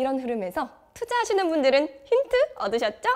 이런 흐름에서 투자하시는 분들은 힌트 얻으셨죠?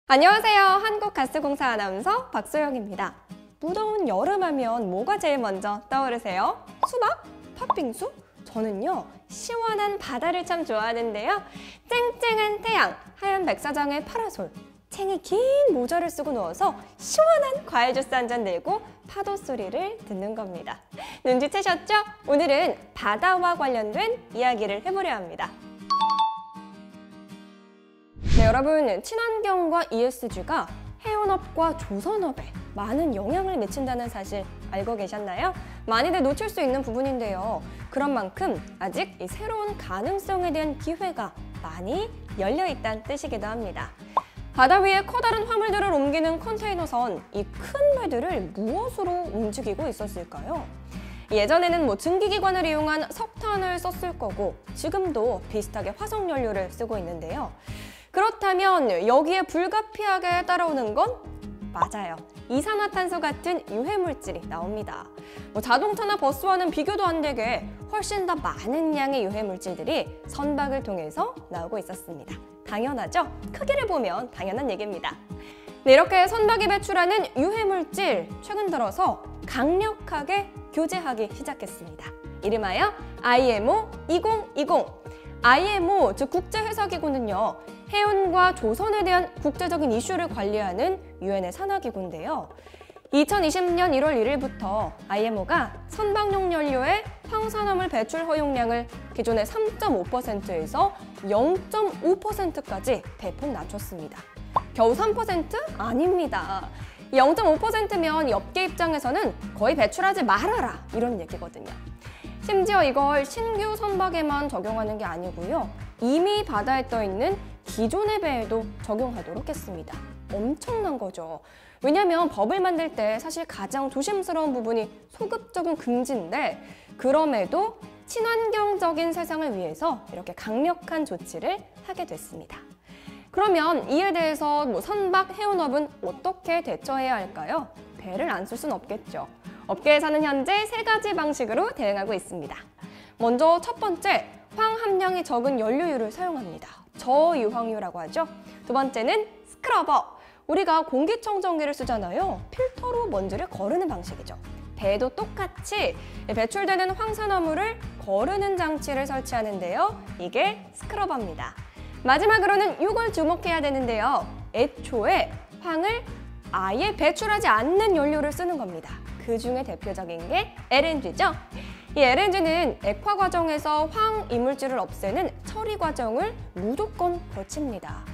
안녕하세요. 한국가스공사 아나운서 박소영입니다. 무더운 여름하면 뭐가 제일 먼저 떠오르세요? 수박? 팥빙수? 저는요, 시원한 바다를 참 좋아하는데요. 쨍쨍한 태양, 하얀 백사장의 파라솔, 챙이 긴 모자를 쓰고 누워서 시원한 과일 주스 한 잔 내고 파도 소리를 듣는 겁니다. 눈치채셨죠? 오늘은 바다와 관련된 이야기를 해보려 합니다. 네, 여러분, 친환경과 ESG가 해운업과 조선업에 많은 영향을 미친다는 사실 알고 계셨나요? 많이들 놓칠 수 있는 부분인데요. 그런 만큼 아직 이 새로운 가능성에 대한 기회가 많이 열려있다는 뜻이기도 합니다. 바다 위에 커다란 화물들을 옮기는 컨테이너선, 이 큰 배들을 무엇으로 움직이고 있었을까요? 예전에는 증기기관을 이용한 석탄을 썼을 거고 지금도 비슷하게 화석연료를 쓰고 있는데요. 그렇다면 여기에 불가피하게 따라오는 건 맞아요. 이산화탄소 같은 유해물질이 나옵니다. 자동차나 버스와는 비교도 안 되게 훨씬 더 많은 양의 유해물질들이 선박을 통해서 나오고 있었습니다. 당연하죠? 크기를 보면 당연한 얘기입니다. 네, 이렇게 선박이 배출하는 유해물질, 최근 들어서 강력하게 규제하기 시작했습니다. 이름하여 IMO 2020. IMO, 즉 국제회사기구는요, 해운과 조선에 대한 국제적인 이슈를 관리하는 유엔의 산하기구인데요. 2020년 1월 1일부터 IMO가 선박용 연료의 황산화물 배출 허용량을 기존의 3.5%에서 0.5%까지 대폭 낮췄습니다. 겨우 3%? 아닙니다. 0.5%면 업계 입장에서는 거의 배출하지 말아라, 이런 얘기거든요. 심지어 이걸 신규 선박에만 적용하는 게 아니고요. 이미 바다에 떠있는 기존의 배에도 적용하도록 했습니다. 엄청난 거죠. 왜냐하면 법을 만들 때 사실 가장 조심스러운 부분이 소급적인 금지인데, 그럼에도 친환경적인 세상을 위해서 이렇게 강력한 조치를 하게 됐습니다. 그러면 이에 대해서 선박 해운업은 어떻게 대처해야 할까요? 배를 안 쓸 순 없겠죠. 업계에서는 현재 3가지 방식으로 대응하고 있습니다. 먼저 첫 번째, 황 함량이 적은 연료유를 사용합니다. 저유황유라고 하죠. 두 번째는 스크러버. 우리가 공기청정기를 쓰잖아요. 필터로 먼지를 거르는 방식이죠. 배도 똑같이 배출되는 황산화물을 거르는 장치를 설치하는데요. 이게 스크러버입니다. 마지막으로는 이걸 주목해야 되는데요. 애초에 황을 아예 배출하지 않는 연료를 쓰는 겁니다. 그 중에 대표적인 게 LNG죠. 이 LNG는 액화 과정에서 황 이물질을 없애는 처리 과정을 무조건 거칩니다.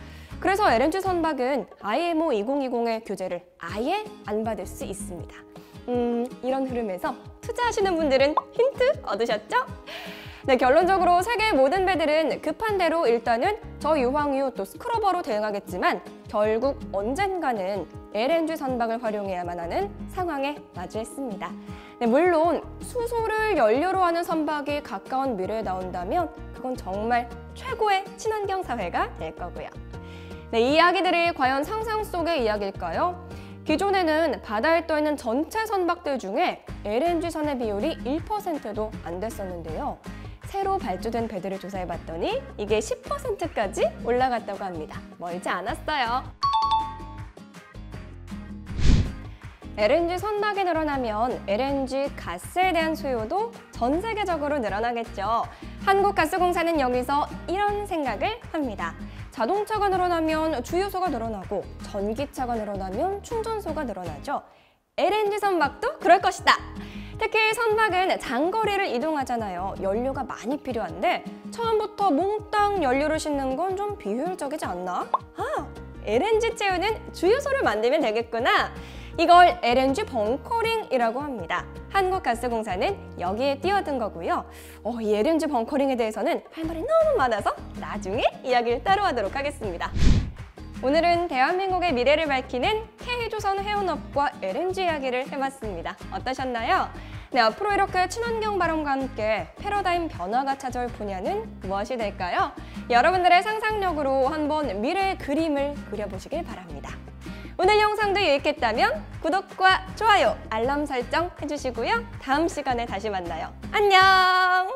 그래서 LNG 선박은 IMO 2020의 규제를 아예 안 받을 수 있습니다. 이런 흐름에서 투자하시는 분들은 힌트 얻으셨죠? 네, 결론적으로 세계의 모든 배들은 급한 대로 일단은 저유황유 또 스크러버로 대응하겠지만 결국 언젠가는 LNG 선박을 활용해야만 하는 상황에 마주했습니다. 네, 물론 수소를 연료로 하는 선박이 가까운 미래에 나온다면 그건 정말 최고의 친환경 사회가 될 거고요. 네, 이 이야기들이 과연 상상 속의 이야기일까요? 기존에는 바다에 떠있는 전체 선박들 중에 LNG 선의 비율이 1%도 안 됐었는데요. 새로 발주된 배들을 조사해봤더니 이게 10%까지 올라갔다고 합니다. 멀지 않았어요. LNG 선박이 늘어나면 LNG 가스에 대한 수요도 전 세계적으로 늘어나겠죠. 한국가스공사는 여기서 이런 생각을 합니다. 자동차가 늘어나면 주유소가 늘어나고 전기차가 늘어나면 충전소가 늘어나죠. LNG 선박도 그럴 것이다. 특히 선박은 장거리를 이동하잖아요. 연료가 많이 필요한데 처음부터 몽땅 연료를 싣는 건 좀 비효율적이지 않나? LNG 채우는 주유소를 만들면 되겠구나. 이걸 LNG 벙커링이라고 합니다. 한국가스공사는 여기에 뛰어든 거고요. 이 LNG 벙커링에 대해서는 할 말이 너무 많아서 나중에 이야기를 따로 하도록 하겠습니다. 오늘은 대한민국의 미래를 밝히는 K조선 해운업과 LNG 이야기를 해봤습니다. 어떠셨나요? 네, 앞으로 이렇게 친환경 발언과 함께 패러다임 변화가 찾아올 분야는 무엇이 될까요? 여러분들의 상상력으로 한번 미래의 그림을 그려보시길 바랍니다. 오늘 영상도 유익했다면 구독과 좋아요, 알람 설정 해주시고요. 다음 시간에 다시 만나요. 안녕!